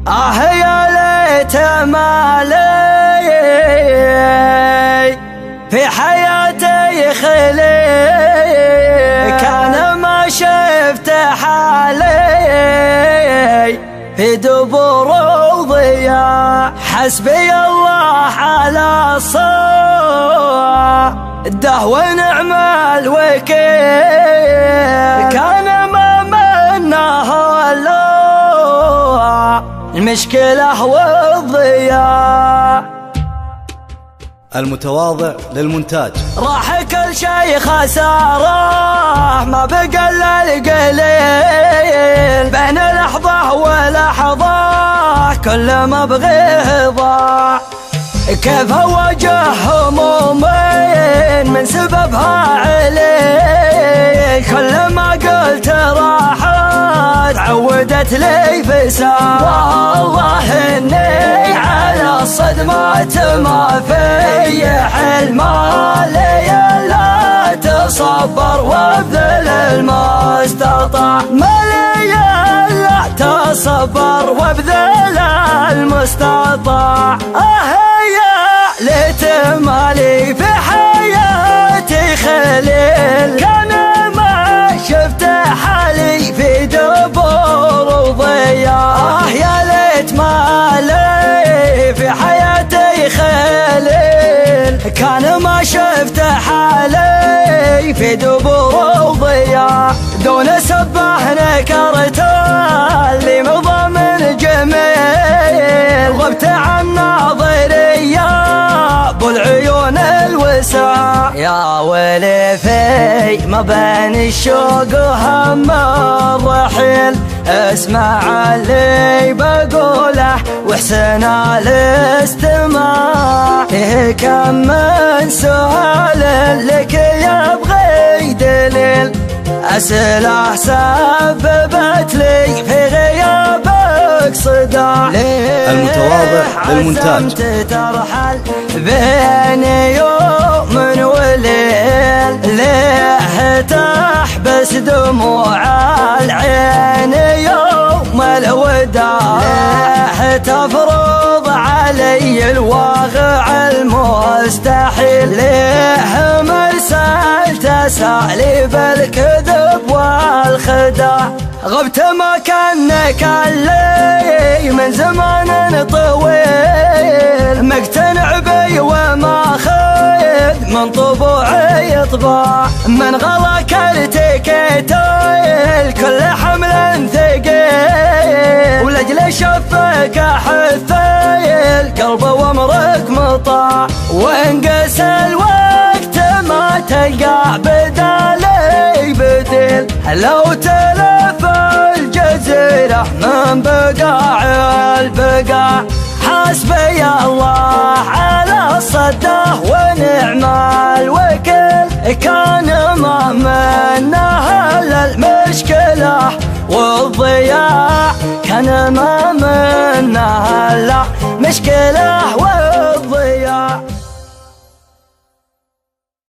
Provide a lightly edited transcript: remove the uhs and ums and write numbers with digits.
يا ليت مالي في حياتي خلي، كان ما شفت حالي في دبر وضياع. حسبي الله على الصاده ونعم الوكيل، كان ما منه الا المشكلة والضياع. المتواضع للمونتاج. راح كل شي خساره، ما بقى الا القليل، بين لحظة ولحظة كل ما ابغيه ضاع. كيف اواجه همومين من سببها علي، كل ما قلت راحت عودت لي فساد. والله اني على الصدمات ما في حل، ما لي الا تصبر وابذل المستطاع، ما لي الا تصبر وابذل المستطاع. ليت مالي في حياتي خليل، كان ما شفت حالي في دبر وضياع. يا ليت مالي في حياتي خليل، كان ما شفت حالي في دبر وضياع. دون سبه نكرت اللي مضى من جميل، غبت عن ناظري بالعيون الوسع. يا ويلي في ما بين الشوق وهم الرحيل، اسمع اللي بقوله واحسن الاستماع. كم من سؤال لك يبغي دليل، أسئلة سببت لي في غيابك صداع. المتواضع للمونتاج. ترحل بين يوم وليل، ليه تحبس دموع العين يوم الوداع، ليه تفرض علي الواقع المستحيل، ليه مرسل تساليب الكذب والخداع. غبت مكانك اللي من زمان طويل، مقتنع بي وما خذ من طبوعي طباع. من غلاك ارتكيتيل كل حمل ثقيل، ولأجل شفك احثيل قلب وامرك مطاع. وانقس الوقت ما تلقى بدالي بديل، لو تلف الجزيرة من بقاع البقاع. حسبي الله على الصده ونعم الوكيل، كان ما منه الا المشكلة والضياع، كان ما منه الا مشكلة